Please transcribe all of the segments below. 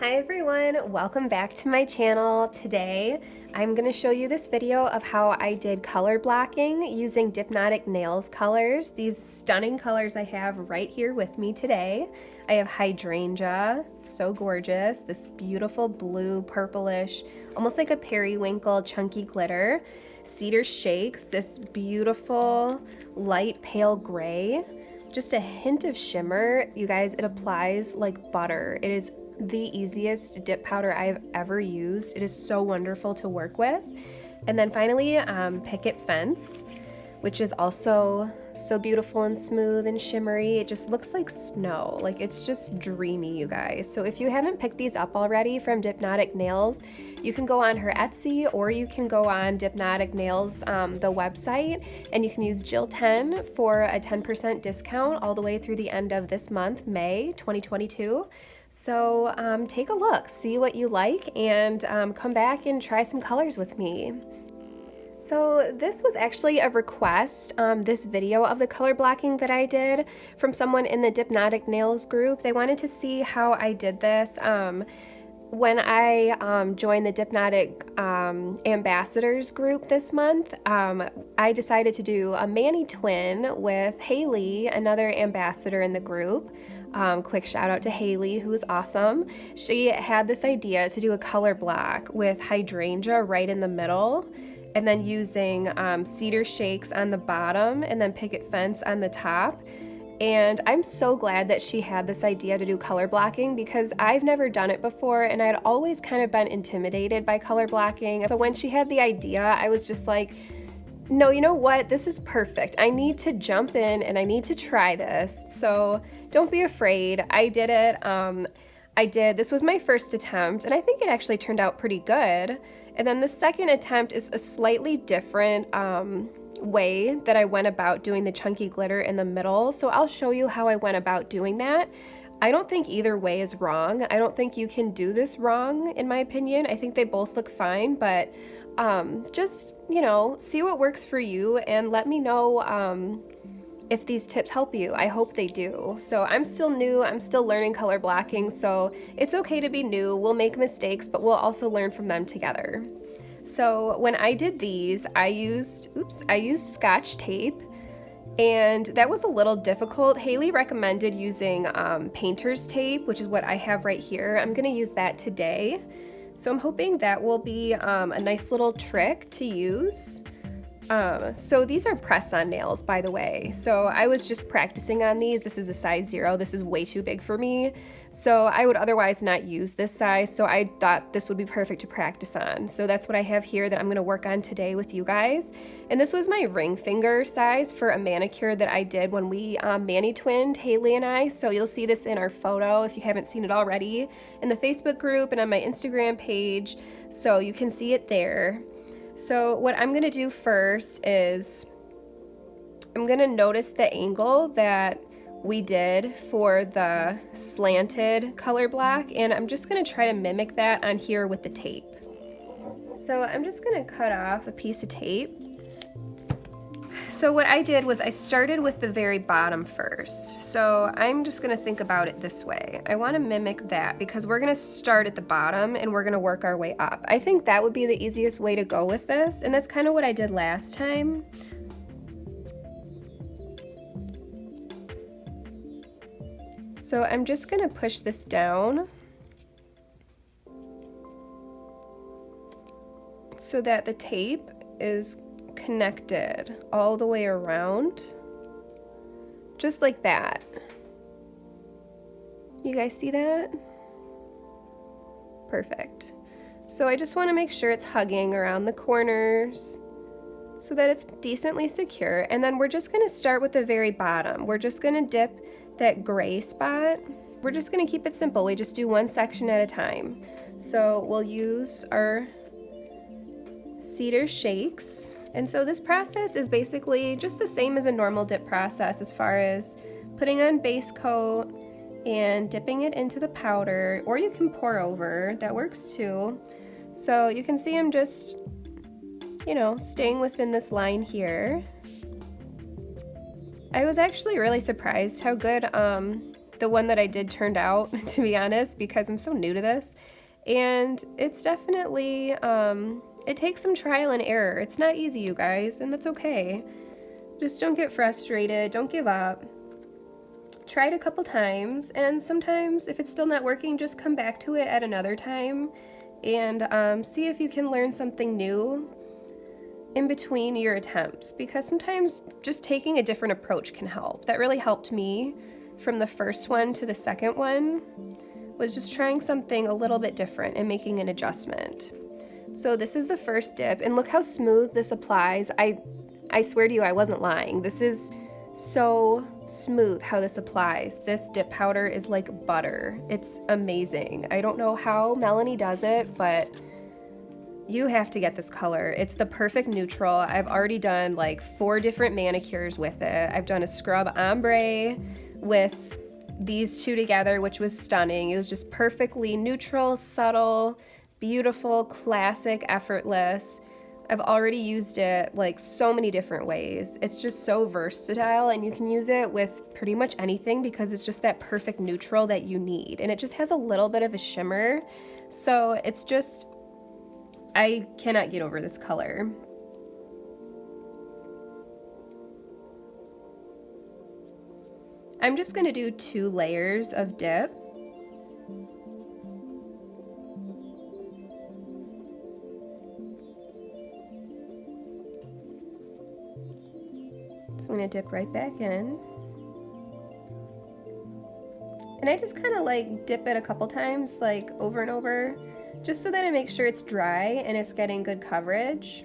Hi everyone, welcome back to my channel. Today I'm going to show you this video of how I did color blocking using Dipnotic Nails colors. These stunning colors I have right here with me today. I have hydrangea, so gorgeous, this beautiful blue purplish, almost like a periwinkle chunky glitter. Cedar shakes, this beautiful light pale gray. Just a hint of shimmer. You guys, it applies like butter. It is the easiest dip powder I've ever used. It is so wonderful to work with. And then finally, Picket Fence, which is also so beautiful and smooth and shimmery. It just looks like snow. Like, it's just dreamy, you guys. So if you haven't picked these up already from Dipnotic Nails, you can go on her Etsy or you can go on Dipnotic Nails, the website, and you can use Jill10 for a 10% discount all the way through the end of this month, May 2022. So take a look, see what you like, and come back and try some colors with me. So this was actually a request, this video of the color blocking that I did from someone in the Dipnotic Nails group. They wanted to see how I did this. When I joined the Dipnotic Ambassadors group this month, I decided to do a Mani twin with Haley, another ambassador in the group. Quick shout out to Haley, who is awesome. She had this idea to do a color block with hydrangea right in the middle, and then using cedar shakes on the bottom and then picket fence on the top. And I'm so glad that she had this idea to do color blocking because I've never done it before and I'd always kind of been intimidated by color blocking. So when she had the idea, I was just like, no, you know what? This is perfect. I need to jump in and I need to try this. So don't be afraid. I did it. This was my first attempt and I think it actually turned out pretty good. And then the second attempt is a slightly different way that I went about doing the chunky glitter in the middle. So I'll show you how I went about doing that. I don't think either way is wrong. I don't think you can do this wrong, in my opinion. I think they both look fine, but just, see what works for you and let me know if these tips help you. I hope they do. So I'm still new, I'm still learning color blocking, so it's okay to be new. We'll make mistakes, but we'll also learn from them together. So when I did these, I used Scotch tape, and that was a little difficult. Haley recommended using painter's tape, which is what I have right here. I'm gonna use that today. So I'm hoping that will be a nice little trick to use. So these are press-on nails, by the way. So I was just practicing on these. This is a size 0. This is way too big for me. So I would otherwise not use this size. So I thought this would be perfect to practice on. So that's what I have here that I'm going to work on today with you guys. And this was my ring finger size for a manicure that I did when we mani twinned, Haley and I. So you'll see this in our photo if you haven't seen it already in the Facebook group and on my Instagram page. So you can see it there. So what I'm going to do first is I'm going to notice the angle that we did for the slanted color block, and I'm just going to try to mimic that on here with the tape. So I'm just going to cut off a piece of tape. So what I did was I started with the very bottom first. So I'm just going to think about it this way. I want to mimic that because we're going to start at the bottom and we're going to work our way up. I think that would be the easiest way to go with this, and that's kind of what I did last time. So I'm just going to push this down so that the tape is connected all the way around, just like that. You guys see that? Perfect. So I just want to make sure it's hugging around the corners so that it's decently secure, and then we're just going to start with the very bottom. We're just going to dip that gray spot. We're just going to keep it simple. We just do one section at a time. So we'll use our cedar shakes. And so this process is basically just the same as a normal dip process as far as putting on base coat and dipping it into the powder, or you can pour over, that works too. So you can see I'm just, staying within this line here. I was actually really surprised how good the one that I did turned out, to be honest, because I'm so new to this. And it's definitely, it takes some trial and error. It's not easy, you guys, and that's okay. Just don't get frustrated, don't give up. Try it a couple times, and sometimes if it's still not working, just come back to it at another time and see if you can learn something new in between your attempts, because sometimes just taking a different approach can help. That really helped me from the first one to the second one, was just trying something a little bit different and making an adjustment. So this is the first dip, and look how smooth this applies. I swear to you, I wasn't lying. This is so smooth how this applies. This dip powder is like butter. It's amazing. I don't know how Melanie does it, but you have to get this color. It's the perfect neutral. I've already done like 4 different manicures with it. I've done a scrub ombre with these two together, which was stunning. It was just perfectly neutral, subtle, beautiful, classic, effortless. I've already used it like so many different ways. It's just so versatile, and you can use it with pretty much anything because it's just that perfect neutral that you need. And it just has a little bit of a shimmer. So it's just, I cannot get over this color. I'm just gonna do 2 layers of dip. So I'm gonna dip right back in. And I just kind of like dip it a couple times, like over and over, just so that I make sure it's dry and it's getting good coverage.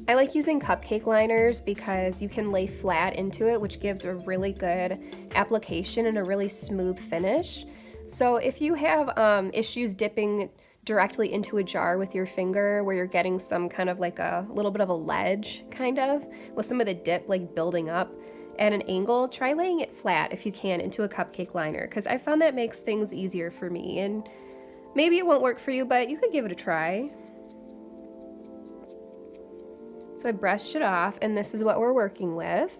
I like using cupcake liners because you can lay flat into it, which gives a really good application and a really smooth finish. So if you have issues dipping directly into a jar with your finger, where you're getting some kind of like a little bit of a ledge, kind of, with some of the dip like building up at an angle, try laying it flat if you can into a cupcake liner, because I found that makes things easier for me. And maybe it won't work for you, but you could give it a try. So I brushed it off, and this is what we're working with.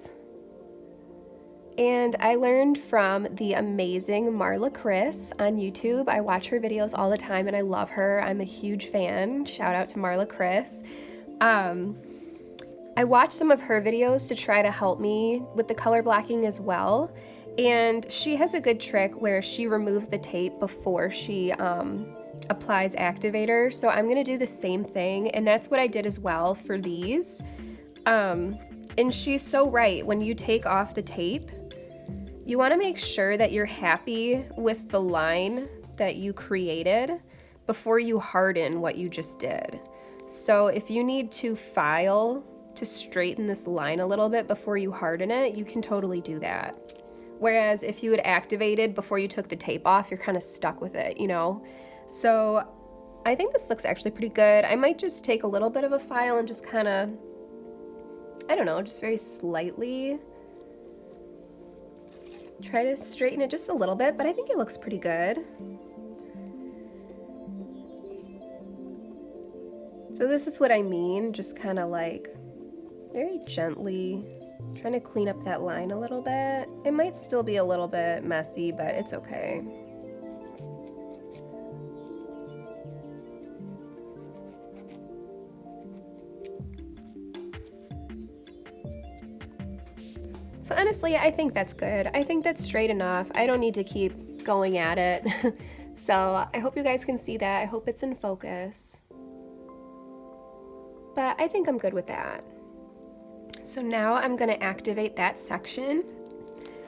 And I learned from the amazing Marla Chris on YouTube. I watch her videos all the time and I love her. I'm a huge fan. Shout out to Marla Chris. I watched some of her videos to try to help me with the color blocking as well. And she has a good trick where she removes the tape before she applies activator. So I'm gonna do the same thing, and that's what I did as well for these. And she's so right. When you take off the tape, you want to make sure that you're happy with the line that you created before you harden what you just did. So if you need to file to straighten this line a little bit before you harden it, you can totally do that. Whereas if you had activated before you took the tape off, you're kind of stuck with it, you know? So I think this looks actually pretty good. I might just take a little bit of a file and just kind of, I don't know, just very slightly try to straighten it just a little bit, but I think it looks pretty good. So this is what I mean, just kind of like very gently trying to clean up that line a little bit. It might still be a little bit messy, but it's okay. So honestly, I think that's good. I think that's straight enough. I don't need to keep going at it. So I hope you guys can see that. I hope it's in focus. But I think I'm good with that. So now I'm gonna activate that section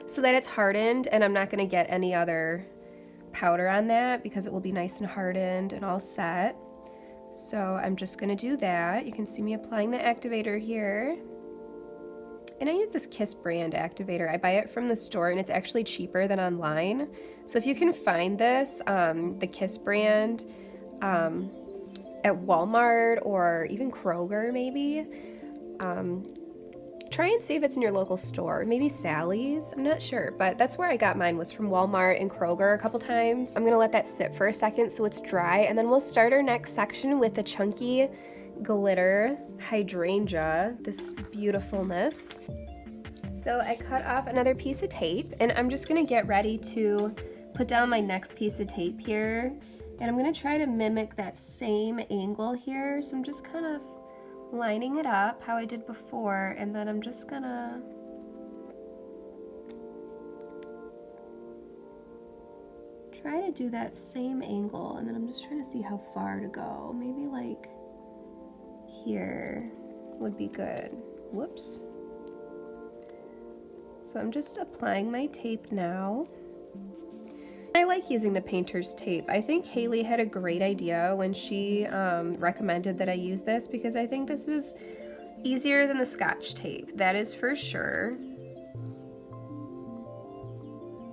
so that it's hardened, and I'm not gonna get any other powder on that because it will be nice and hardened and all set. So I'm just gonna do that. You can see me applying the activator here. And I use this Kiss brand activator. I buy it from the store, and it's actually cheaper than online. So if you can find this, the Kiss brand, at Walmart or even Kroger maybe, try and see if it's in your local store. Maybe Sally's, I'm not sure, but that's where I got mine, was from Walmart and Kroger a couple times. I'm gonna let that sit for a second so it's dry, and then we'll start our next section with the chunky glitter hydrangea, this beautifulness. so I cut off another piece of tape, and I'm just gonna get ready to put down my next piece of tape here, and I'm gonna try to mimic that same angle here. So I'm just kind of lining it up how I did before, and then I'm just gonna try to do that same angle, and then I'm just trying to see how far to go. Maybe like here would be good. Whoops. So I'm just applying my tape now. I like using the painter's tape. I think Haley had a great idea when she recommended that I use this, because I think this is easier than the Scotch tape. That is for sure.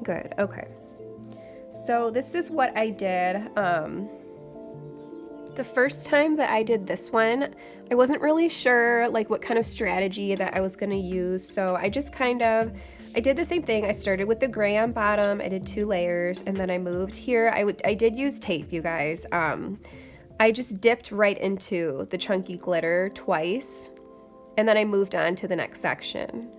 Good, okay. So this is what I did. The first time that I did this one, I wasn't really sure like what kind of strategy that I was gonna use, so I just I did the same thing. I started with the gray on bottom, I did 2 layers, and then I moved here. I did use tape, you guys. I just dipped right into the chunky glitter twice, and then I moved on to the next section.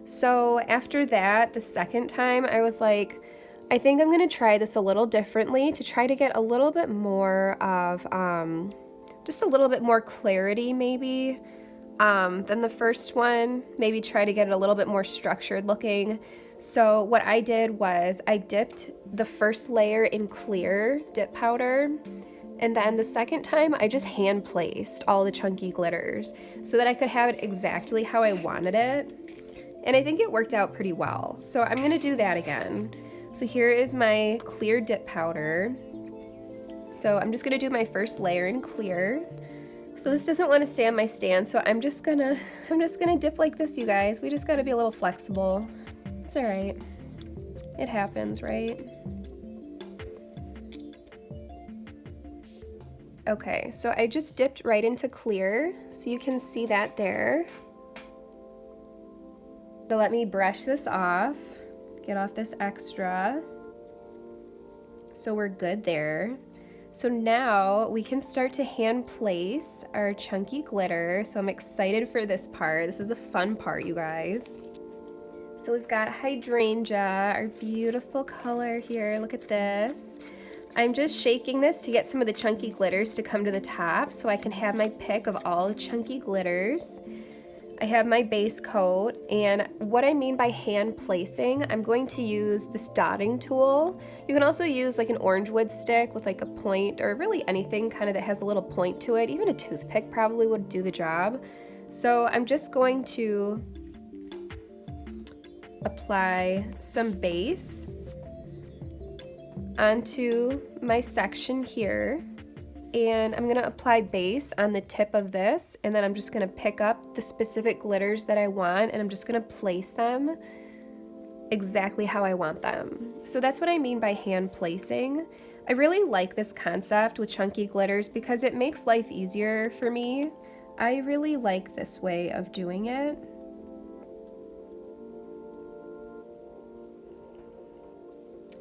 So after that, the second time, I was like, I think I'm gonna try this a little differently to try to get a little bit more of, just a little bit more clarity maybe than the first one. Maybe try to get it a little bit more structured looking. So what I did was I dipped the first layer in clear dip powder, and then the second time I just hand placed all the chunky glitters so that I could have it exactly how I wanted it. And I think it worked out pretty well. So I'm gonna do that again. So here is my clear dip powder. So I'm just gonna do my first layer in clear. So this doesn't want to stay on my stand, so I'm just gonna dip like this, you guys. We just gotta be a little flexible. It's all right. It happens, right? Okay, so I just dipped right into clear, so you can see that there. So let me brush this off. Get off this extra. So we're good there. So now we can start to hand place our chunky glitter. So I'm excited for this part. This is the fun part, you guys. So we've got hydrangea, our beautiful color here. Look at this. I'm just shaking this to get some of the chunky glitters to come to the top so I can have my pick of all the chunky glitters. I have my base coat, and what I mean by hand placing, I'm going to use this dotting tool. You can also use like an orange wood stick with like a point, or really anything kind of that has a little point to it. Even a toothpick probably would do the job. So I'm just going to apply some base onto my section here. And I'm gonna apply base on the tip of this, and then I'm just gonna pick up the specific glitters that I want, and I'm just gonna place them exactly how I want them. So that's what I mean by hand placing. I really like this concept with chunky glitters because it makes life easier for me. I really like this way of doing it.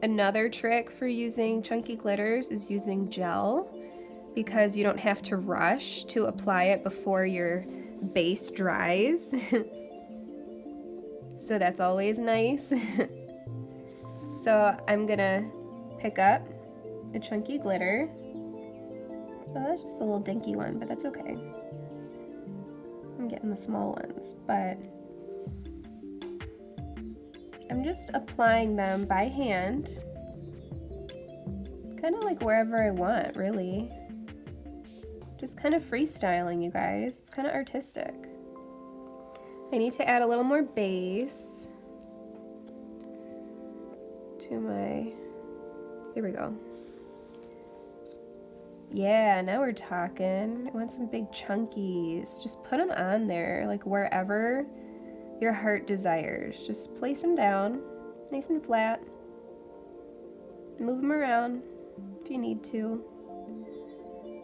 Another trick for using chunky glitters is using gel, because you don't have to rush to apply it before your base dries. So that's always nice. So I'm gonna pick up a chunky glitter. Oh, that's just a little dinky one, but that's okay. I'm getting the small ones, but I'm just applying them by hand, kind of like wherever I want, really. Just kind of freestyling, you guys. It's kind of artistic. I need to add a little more base to my, there we go. Yeah, now we're talking. I want some big chunkies. Just put them on there, like wherever your heart desires. Just place them down, nice and flat. Move them around if you need to.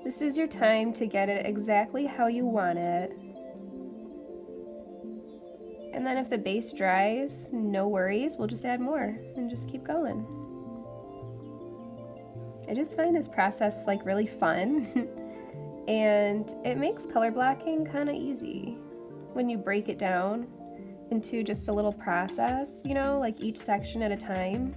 This is your time to get it exactly how you want it. And then if the base dries, no worries, we'll just add more and just keep going. I just find this process like really fun and it makes color blocking kind of easy when you break it down into just a little process, you know, like each section at a time.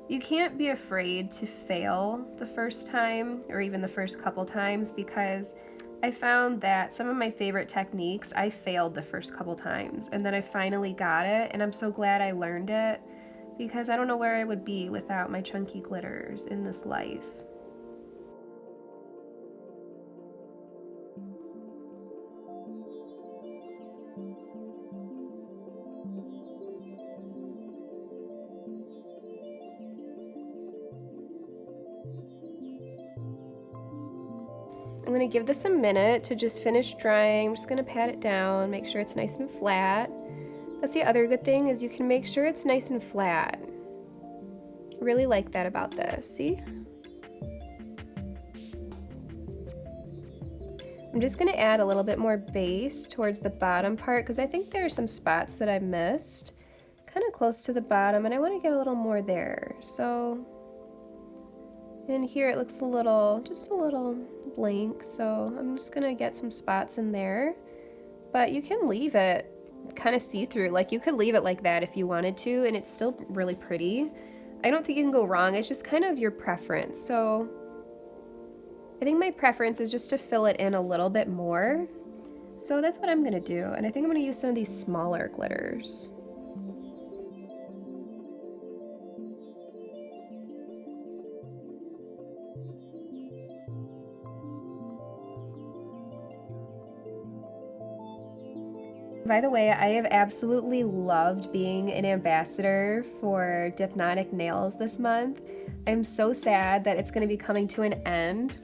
You can't be afraid to fail the first time or even the first couple times, because I found that some of my favorite techniques, I failed the first couple times and then I finally got it, and I'm so glad I learned it, because I don't know where I would be without my chunky glitters in this life. I'm going to give this a minute to just finish drying. I'm just going to pat it down, make sure it's nice and flat. That's the other good thing, is you can make sure it's nice and flat. I really like that about this, see? I'm just going to add a little bit more base towards the bottom part, because I think there are some spots that I missed kind of close to the bottom, and I want to get a little more there. So in here it looks a little, just a little blank, so I'm just gonna get some spots in there. But you can leave it kind of see-through, like you could leave it like that if you wanted to, and it's still really pretty. I don't think you can go wrong. It's just kind of your preference. So I think my preference is just to fill it in a little bit more. So that's what I'm gonna do, and I think I'm gonna use some of these smaller glitters. By the way, I have absolutely loved being an ambassador for Dipnotic Nails this month. I'm so sad that it's going to be coming to an end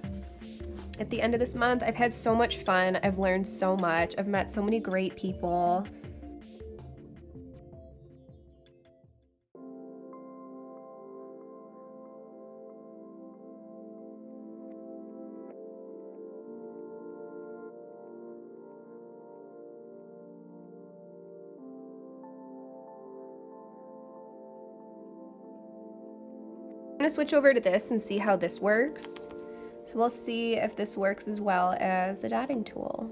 at the end of this month. I've had so much fun. I've learned so much. I've met so many great people. I'm going to switch over to this and see how this works. So we'll see if this works as well as the dotting tool.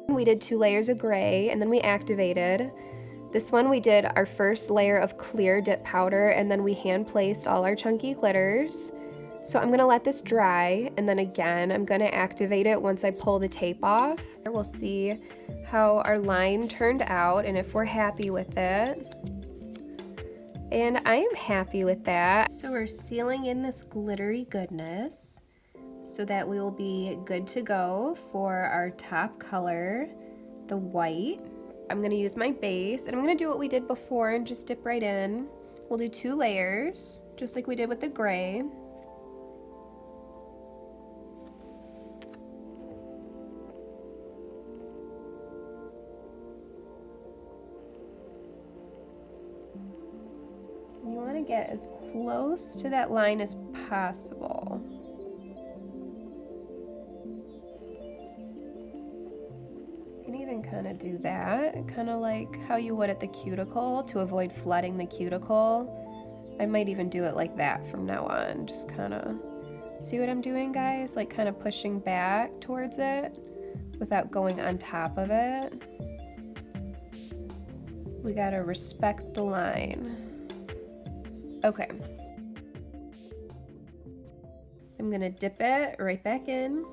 We did 2 layers of gray, and then we activated. This one we did our first layer of clear dip powder, and then we hand placed all our chunky glitters. So I'm gonna let this dry, and then again I'm gonna activate it once I pull the tape off. We'll see how our line turned out and if we're happy with it. And I am happy with that. So we're sealing in this glittery goodness so that we will be good to go for our top color, the white. I'm gonna use my base, and I'm gonna do what we did before and just dip right in. We'll do 2 layers, just like we did with the gray. You want to get as close to that line as possible. You can even kind of do that, kind of like how you would at the cuticle to avoid flooding the cuticle. I might even do it like that from now on. Just kind of, see what I'm doing, guys? Like kind of pushing back towards it without going on top of it. We gotta respect the line. Okay. I'm gonna dip it right back in.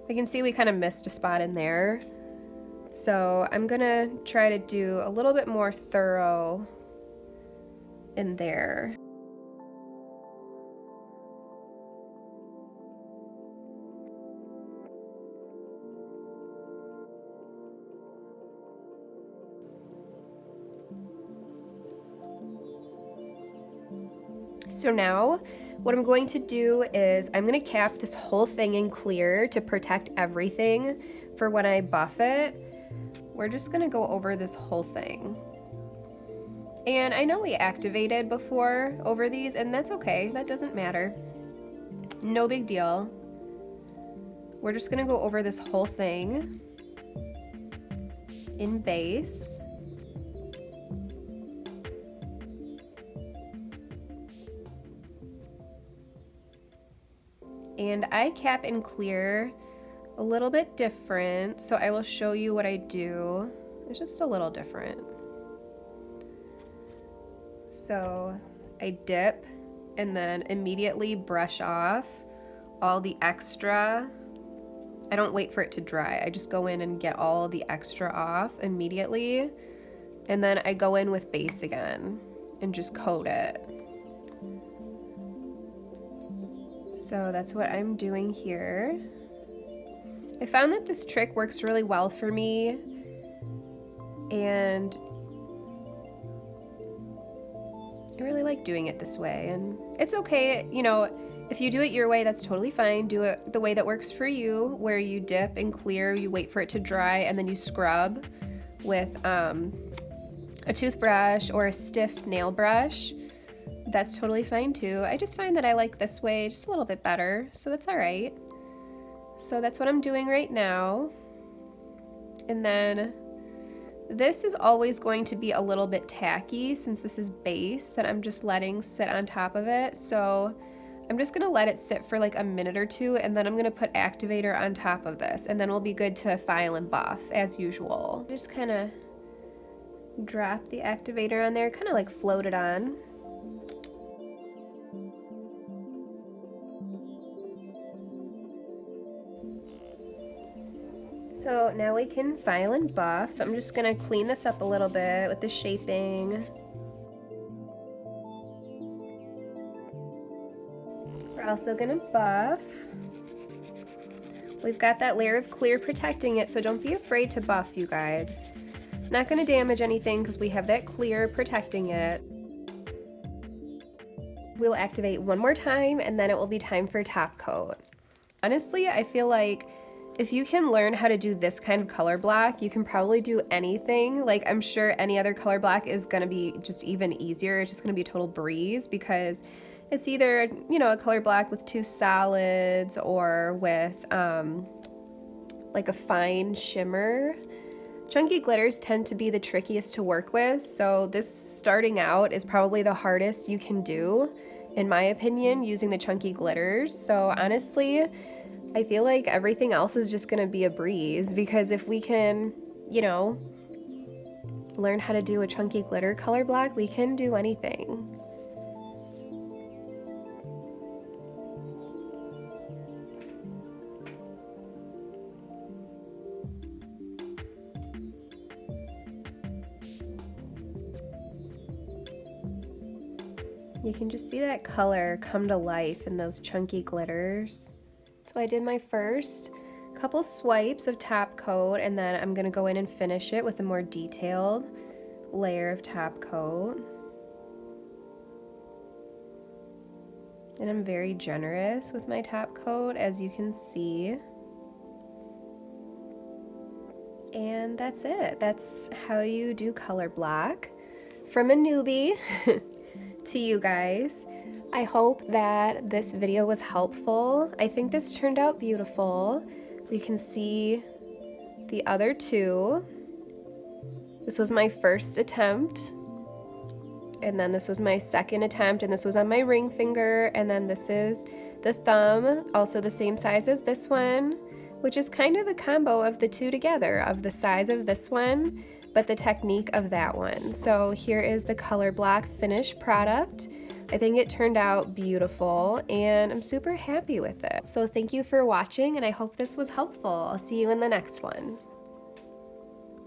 I can see we kind of missed a spot in there. So I'm gonna try to do a little bit more thorough in there. So now what I'm going to do is I'm going to cap this whole thing in clear to protect everything for when I buff it. We're just going to go over this whole thing. And I know we activated before over these, and that's okay. That doesn't matter. No big deal. We're just gonna go over this whole thing in base. And I cap and clear a little bit different, so I will show you what I do. It's just a little different. So I dip and then immediately brush off all the extra. I don't wait for it to dry. I just go in and get all the extra off immediately. And then I go in with base again and just coat it. So that's what I'm doing here. I found that this trick works really well for me, and I really like doing it this way. And it's okay, you know, if you do it your way, that's totally fine. Do it the way that works for you, where you dip and clear, you wait for it to dry, and then you scrub with a toothbrush or a stiff nail brush. That's totally fine too. I just find that I like this way just a little bit better, so that's all right. So that's what I'm doing right now. And then this is always going to be a little bit tacky since this is base that I'm just letting sit on top of it. So I'm just gonna let it sit for like a minute or two, and then I'm gonna put activator on top of this, and then we'll be good to file and buff as usual. Just kind of drop the activator on there, kind of like float it on. So now we can file and buff. So I'm just gonna clean this up a little bit with the shaping. We're also gonna buff. We've got that layer of clear protecting it, so don't be afraid to buff, you guys. It's not gonna damage anything because we have that clear protecting it. We'll activate one more time and then it will be time for top coat. Honestly, I feel like if you can learn how to do this kind of color block, you can probably do anything. Like, I'm sure any other color block is gonna be just even easier. It's just gonna be a total breeze because it's either, you know, a color block with two solids or with like a fine shimmer. Chunky glitters tend to be the trickiest to work with, so this starting out is probably the hardest you can do, in my opinion, using the chunky glitters. So honestly, I feel like everything else is just gonna be a breeze, because if we can, you know, learn how to do a chunky glitter color block, we can do anything. You can just see that color come to life in those chunky glitters. So I did my first couple swipes of top coat, and then I'm gonna go in and finish it with a more detailed layer of top coat. And I'm very generous with my top coat, as you can see. And that's it. That's how you do color block from a newbie to you guys. I hope that this video was helpful. I think this turned out beautiful. We can see the other two. This was my first attempt, and then this was my second attempt, and this was on my ring finger, and then this is the thumb, also the same size as this one, which is kind of a combo of the two together, of the size of this one but the technique of that one. So here is the color block finished product. I think it turned out beautiful and I'm super happy with it. So thank you for watching, and I hope this was helpful. I'll see you in the next one.